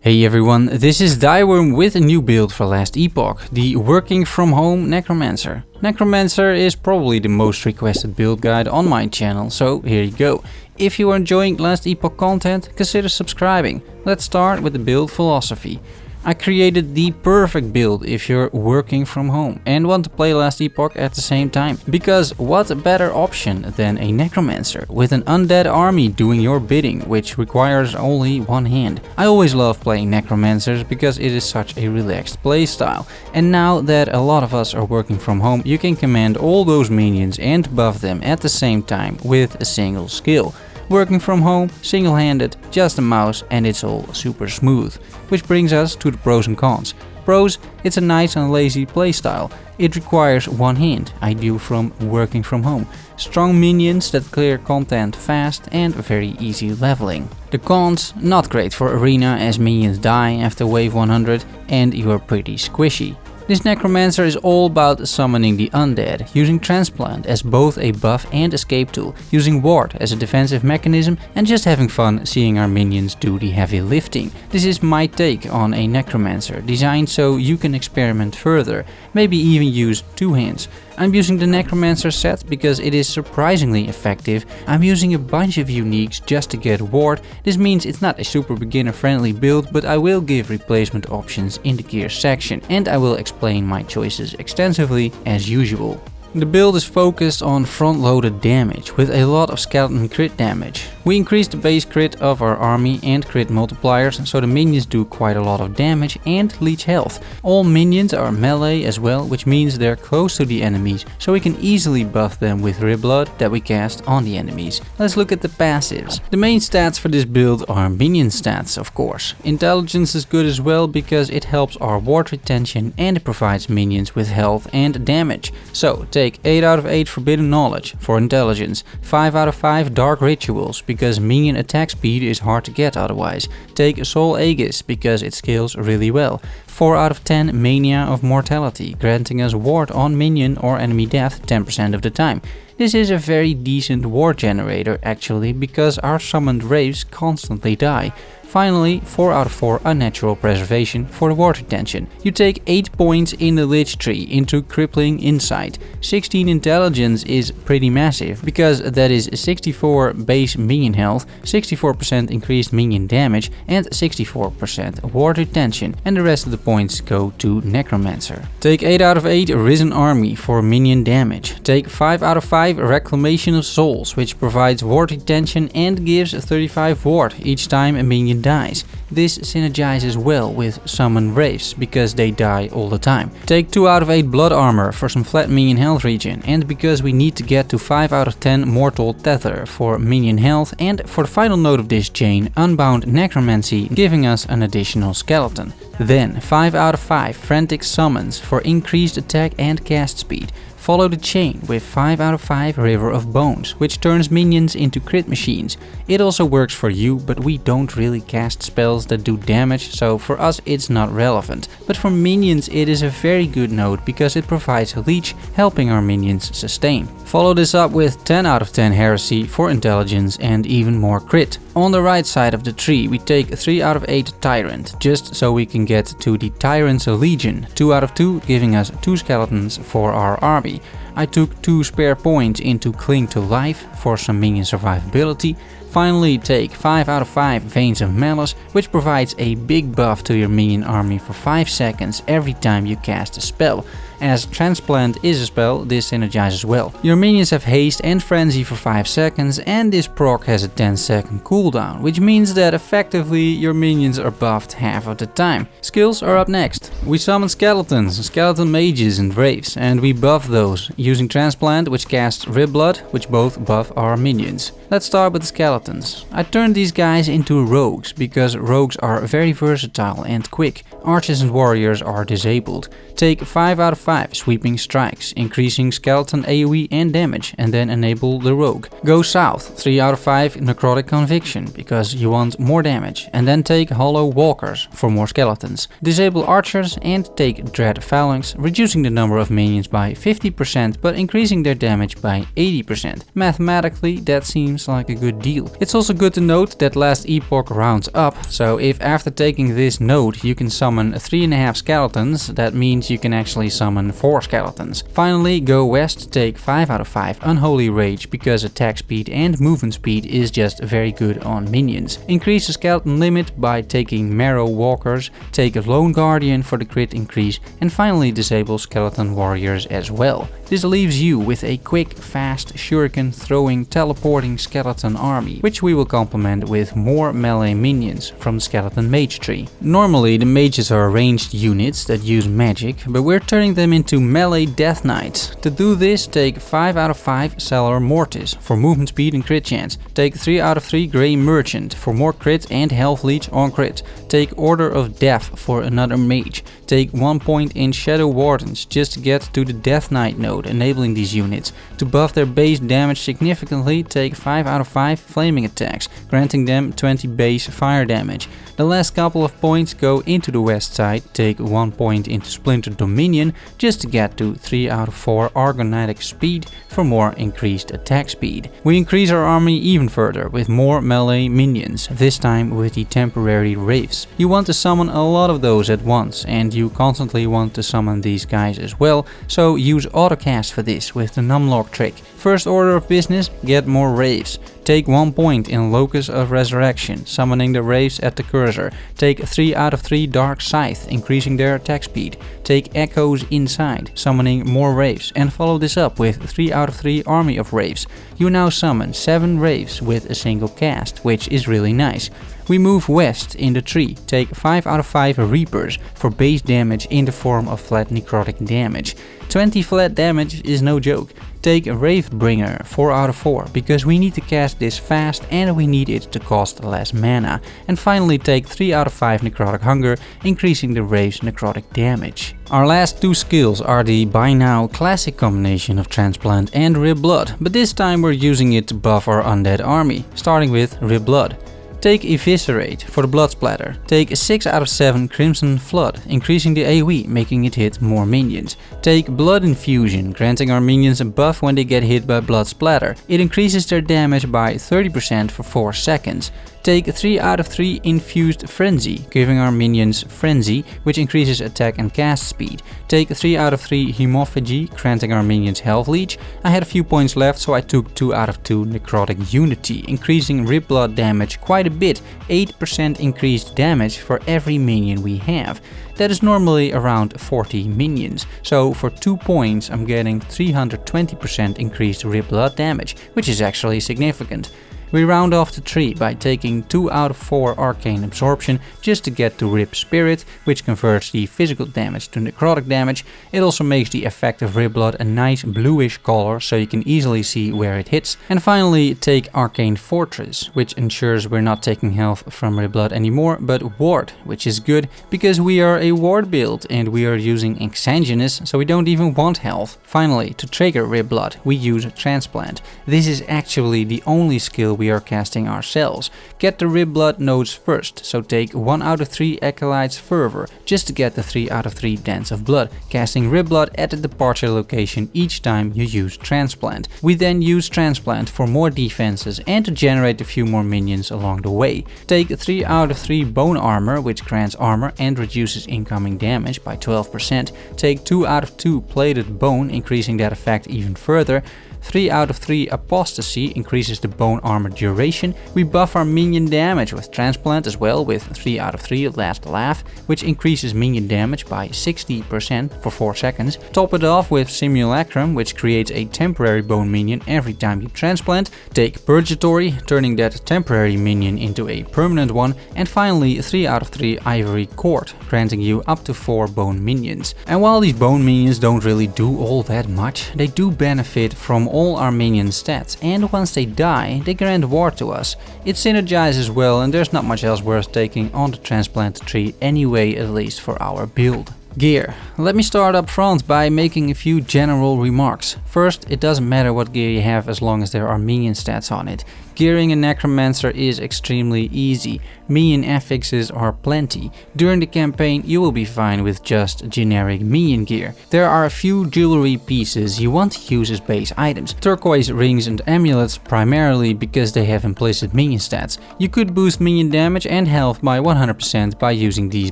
Hey everyone, this is Thyworm with a new build for last Epoch, the working from home Necromancer. Necromancer is probably the most requested build guide on my channel, so here you go. If you are enjoying last Epoch content, consider subscribing. Let's start with the build philosophy. I created the perfect build if you're working from home and want to play last Epoch at the same time. Because what better option than a Necromancer with an undead army doing your bidding, which requires only one hand. I always love playing Necromancers because it is such a relaxed playstyle. And now that a lot of us are working from home, you can command all those minions and buff them at the same time with a single skill. Working from home, single-handed, just a mouse, and it's all super smooth. Which brings us to the pros and cons. Pros, it's a nice and lazy playstyle. It requires one hand, ideal from working from home. Strong minions that clear content fast and very easy leveling. The cons, not great for arena as minions die after wave 100 and you are pretty squishy. This Necromancer is all about summoning the undead, using Transplant as both a buff and escape tool, using Ward as a defensive mechanism, and just having fun seeing our minions do the heavy lifting. This is my take on a Necromancer, designed so you can experiment further, maybe even use two hands. I'm using the Necromancer set because it is surprisingly effective. I'm using a bunch of uniques just to get Ward. This means it's not a super beginner friendly build, but I will give replacement options in the gear section, and I will explain my choices extensively as usual. The build is focused on front-loaded damage, with a lot of skeleton crit damage. We increase the base crit of our army and crit multipliers, so the minions do quite a lot of damage and leech health. All minions are melee as well, which means they're close to the enemies, so we can easily buff them with Ribblood that we cast on the enemies. Let's look at the passives. The main stats for this build are minion stats, of course. Intelligence is good as well because it helps our ward retention and it provides minions with health and damage. So take 8 out of 8 Forbidden Knowledge for intelligence, 5 out of 5 Dark Rituals because minion attack speed is hard to get otherwise. Take Soul Aegis because it scales really well. 4 out of 10 Mania of Mortality, granting us ward on minion or enemy death 10% of the time. This is a very decent ward generator actually because our summoned Wraiths constantly die. Finally, 4 out of 4 Unnatural Preservation for the ward retention. You take 8 points in the Lich Tree into Crippling Insight. 16 Intelligence is pretty massive, because that is 64 base minion health, 64% increased minion damage and 64% ward retention, and the rest of the points go to Necromancer. Take 8 out of 8 Risen Army for minion damage. Take 5 out of 5 Reclamation of Souls, which provides ward retention and gives 35 ward each time a minion dies. This synergizes well with summon Wraiths because they die all the time. Take 2 out of 8 Blood Armor for some flat minion health regen, and because we need to get to 5 out of 10 Mortal Tether for minion health, and for the final node of this chain, Unbound Necromancy, giving us an additional skeleton. Then 5 out of 5 Frantic Summons for increased attack and cast speed. Follow the chain with 5 out of 5 River of Bones, which turns minions into crit machines. It also works for you, but we don't really cast spells that do damage, so for us it's not relevant. But for minions it is a very good node because it provides a leech, helping our minions sustain. Follow this up with 10 out of 10 Heresy for intelligence and even more crit. On the right side of the tree we take 3 out of 8 Tyrant, just so we can get to the Tyrant's Legion, 2 out of 2 giving us 2 skeletons for our army. I took 2 spare points into Cling to Life for some minion survivability. Finally take 5 out of 5 Veins of Malice, which provides a big buff to your minion army for 5 seconds every time you cast a spell. As Transplant is a spell, this synergizes well. Your minions have haste and frenzy for 5 seconds, and this proc has a 10-second cooldown, which means that effectively your minions are buffed half of the time. Skills are up next. We summon skeletons, skeleton mages and wraiths, and we buff those using Transplant, which casts Ribblood, which both buff our minions. Let's start with the skeletons. I turned these guys into rogues because rogues are very versatile and quick. Archers and warriors are disabled. Take 5 out of 5 Sweeping Strikes, increasing skeleton AoE and damage, and then enable the rogue. Go south, 3 out of 5 Necrotic Conviction, because you want more damage, and then take Hollow Walkers for more skeletons. Disable archers and take Dread Phalanx, reducing the number of minions by 50% but increasing their damage by 80%. Mathematically, that seems like a good deal. It's also good to note that last epoch rounds up, so if after taking this node you can summon 3.5 skeletons, that means you can actually summon 4 skeletons. Finally, go west, take 5 out of 5 Unholy Rage, because attack speed and movement speed is just very good on minions. Increase the skeleton limit by taking Marrow Walkers, take a Lone Guardian for the crit increase, and finally disable Skeleton Warriors as well. This leaves you with a quick, fast, shuriken throwing, teleporting skeleton army, which we will complement with more melee minions from the skeleton mage tree. Normally the mages are ranged units that use magic, but we're turning them into melee death knights. To do this, take 5 out of 5 Cellar Mortis for movement speed and crit chance. Take 3 out of 3 Grey Merchant for more crit and health leech on crit. Take Order of Death for another mage. Take 1 point in Shadow Wardens just to get to the Death Knight node, enabling these units. To buff their base damage significantly, take 5 out of 5 Flaming Attacks, granting them 20 base fire damage. The last couple of points go into the west side, take 1 point into Splinter Dominion just to get to 3 out of 4 Argonautic Speed for more increased attack speed. We increase our army even further with more melee minions, this time with the temporary Wraiths. You want to summon a lot of those at once, and you constantly want to summon these guys as well, so use autocast for this with the numlock trick. First order of business, get more Wraiths. Take 1 point in Locus of Resurrection, summoning the Wraiths at the cursor. Take 3 out of 3 Dark Scythe, increasing their attack speed. Take Echoes Inside, summoning more Wraiths, and follow this up with 3 out of 3 Army of Wraiths. You now summon 7 Wraiths with a single cast, which is really nice. We move west in the tree, take 5 out of 5 Reapers for base damage in the form of flat necrotic damage. 20 flat damage is no joke. Take Wraithbringer 4 out of 4 because we need to cast this fast and we need it to cost less mana. And finally take 3 out of 5 Necrotic Hunger, increasing the Wraith's necrotic damage. Our last two skills are the by now classic combination of Transplant and Rib Blood, but this time we're using it to buff our undead army, starting with Rib Blood. Take Eviscerate for the blood splatter. Take 6 out of 7 Crimson Flood, increasing the AoE, making it hit more minions. Take Blood Infusion, granting our minions a buff when they get hit by blood splatter. It increases their damage by 30% for 4 seconds. Take 3 out of 3 Infused Frenzy, giving our minions Frenzy, which increases attack and cast speed. Take 3 out of 3 Hemophagy, granting our minions Health Leech. I had a few points left, so I took 2 out of 2 Necrotic Unity, increasing Rib Blood damage quite a bit, 8% increased damage for every minion we have. That is normally around 40 minions, so for 2 points I'm getting 320% increased Rib Blood damage, which is actually significant. We round off the tree by taking 2 out of 4 Arcane Absorption just to get to Rib Spirit, which converts the physical damage to necrotic damage. It also makes the effect of Rib Blood a nice bluish color so you can easily see where it hits. And finally take Arcane Fortress, which ensures we're not taking health from Rib Blood anymore, but Ward, which is good because we are a Ward build and we are using Exsanguinous, so we don't even want health. Finally, to trigger Rib Blood, we use Transplant. This is actually the only skill we are casting ourselves. Get the Rib Blood nodes first, so take 1 out of 3 Acolyte's Fervor just to get the 3 out of 3 Dance of Blood, casting Rib Blood at the departure location each time you use Transplant. We then use Transplant for more defenses and to generate a few more minions along the way. Take 3 out of 3 Bone Armor, which grants armor and reduces incoming damage by 12%. Take 2 out of 2 Plated Bone, increasing that effect even further. 3 out of 3 Apostasy increases the bone armor duration. We buff our minion damage with Transplant as well with 3 out of 3 Last Laugh, which increases minion damage by 60% for 4 seconds. Top it off with Simulacrum, which creates a temporary bone minion every time you transplant. Take Purgatory, turning that temporary minion into a permanent one. And finally 3 out of 3 Ivory Court, granting you up to 4 bone minions. And while these bone minions don't really do all that much, they do benefit from all our minion stats, and once they die, they grant Ward to us. It synergizes well, and there's not much else worth taking on the Transplant tree anyway, at least for our build. Gear. Let me start up front by making a few general remarks. First, it doesn't matter what gear you have as long as there are minion stats on it. Gearing a Necromancer is extremely easy. Minion affixes are plenty. During the campaign you will be fine with just generic minion gear. There are a few jewelry pieces you want to use as base items. Turquoise rings and amulets primarily because they have implicit minion stats. You could boost minion damage and health by 100% by using these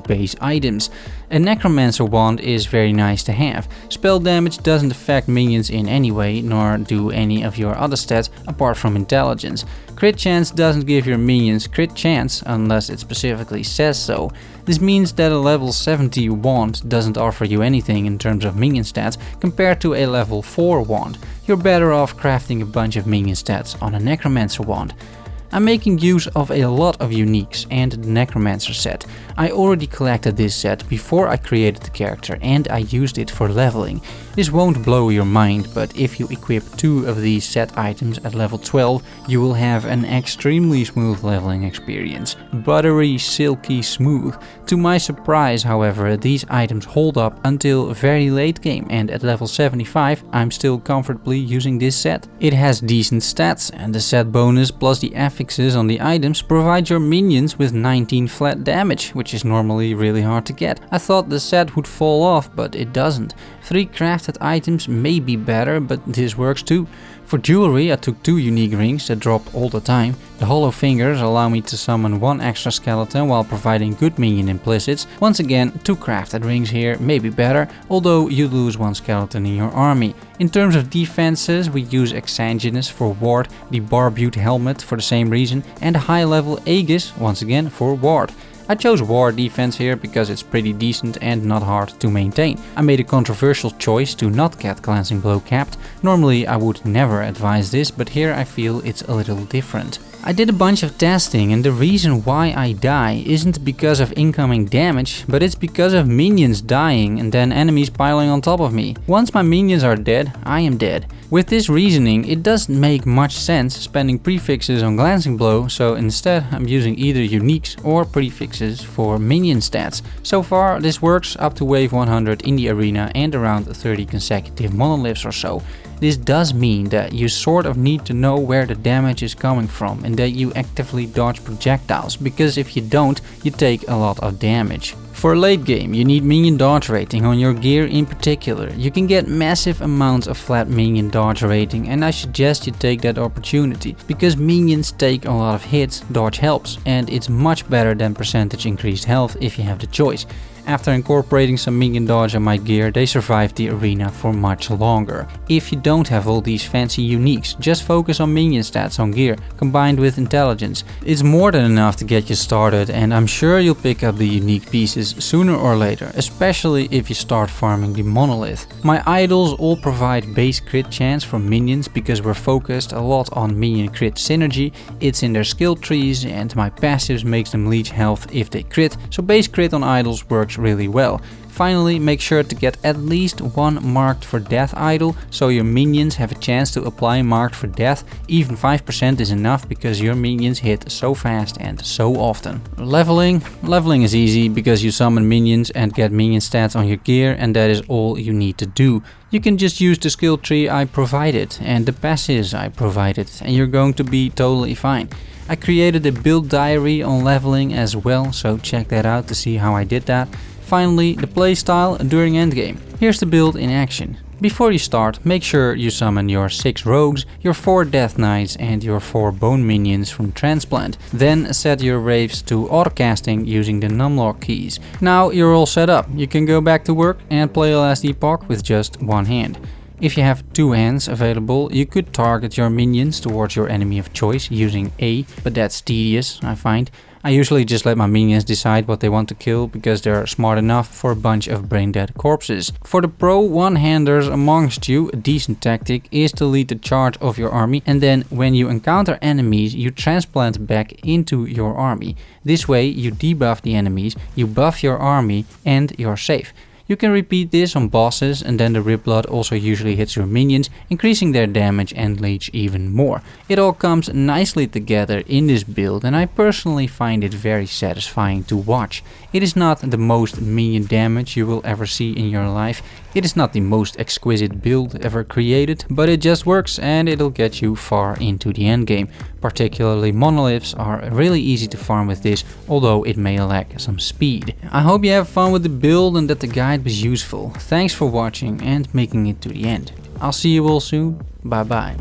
base items. A Necromancer wand is very nice to have. Spell damage doesn't affect minions in any way, nor do any of your other stats apart from intelligence. Crit chance doesn't give your minions crit chance unless it specifically says so. This means that a level 70 wand doesn't offer you anything in terms of minion stats compared to a level 4 wand. You're better off crafting a bunch of minion stats on a Necromancer wand. I'm making use of a lot of uniques and the Necromancer set. I already collected this set before I created the character and I used it for leveling. This won't blow your mind, but if you equip 2 of these set items at level 12, you will have an extremely smooth leveling experience. Buttery, silky smooth. To my surprise, however, these items hold up until very late game, and at level 75 I'm still comfortably using this set. It has decent stats, and the set bonus plus the affixes on the items provide your minions with 19 flat damage, which is normally really hard to get. I thought the set would fall off, but it doesn't. 3 crafted items may be better, but this works too. For jewelry I took 2 unique rings that drop all the time. The hollow fingers allow me to summon 1 extra skeleton while providing good minion implicits. Once again, 2 crafted rings here may be better, although you lose 1 skeleton in your army. In terms of defenses, we use Exsanguinous for ward, the Barbute helmet for the same reason, and a high level Aegis once again for ward. I chose war defense here because it's pretty decent and not hard to maintain. I made a controversial choice to not get glancing blow capped. Normally I would never advise this, but here I feel it's a little different. I did a bunch of testing and the reason why I die isn't because of incoming damage, but it's because of minions dying and then enemies piling on top of me. Once my minions are dead, I am dead. With this reasoning, it doesn't make much sense spending prefixes on glancing blow, so instead I'm using either uniques or prefixes for minion stats. So far this works up to wave 100 in the arena and around 30 consecutive monoliths or so. This does mean that you sort of need to know where the damage is coming from and that you actively dodge projectiles, because if you don't, you take a lot of damage. For late game, you need minion dodge rating on your gear in particular. You can get massive amounts of flat minion dodge rating, and I suggest you take that opportunity. Because minions take a lot of hits, dodge helps, and it's much better than percentage increased health if you have the choice. After incorporating some minion dodge on my gear, they survive the arena for much longer. If you don't have all these fancy uniques, just focus on minion stats on gear, combined with intelligence. It's more than enough to get you started, and I'm sure you'll pick up the unique pieces sooner or later, especially if you start farming the monolith. My idols all provide base crit chance for minions because we're focused a lot on minion crit synergy. It's in their skill trees, and my passives makes them leech health if they crit, so base crit on idols works really well. Finally, make sure to get at least 1 marked for death idol, so your minions have a chance to apply marked for death. Even 5% is enough because your minions hit so fast and so often. Leveling is easy because you summon minions and get minion stats on your gear, and that is all you need to do. You can just use the skill tree I provided and the passives I provided, and you're going to be totally fine. I created a build diary on leveling as well, so check that out to see how I did that. Finally, the playstyle during endgame. Here's the build in action. Before you start, make sure you summon your 6 rogues, your 4 death knights and your 4 bone minions from Transplant. Then set your wraiths to autocasting using the numlock keys. Now you're all set up. You can go back to work and play last Epoch with just 1 hand. If you have 2 hands available, you could target your minions towards your enemy of choice using A, but that's tedious, I find. I usually just let my minions decide what they want to kill because they're smart enough for a bunch of brain dead corpses. For the pro one-handers amongst you, a decent tactic is to lead the charge of your army, and then when you encounter enemies you transplant back into your army. This way you debuff the enemies, you buff your army, and you're safe. You can repeat this on bosses, and then the Ripblood also usually hits your minions, increasing their damage and leech even more. It all comes nicely together in this build, and I personally find it very satisfying to watch. It is not the most minion damage you will ever see in your life. It is not the most exquisite build ever created, but it just works and it'll get you far into the endgame. Particularly monoliths are really easy to farm with this, although it may lack some speed. I hope you have fun with the build and that the guide was useful. Thanks for watching and making it to the end. I'll see you all soon. Bye bye.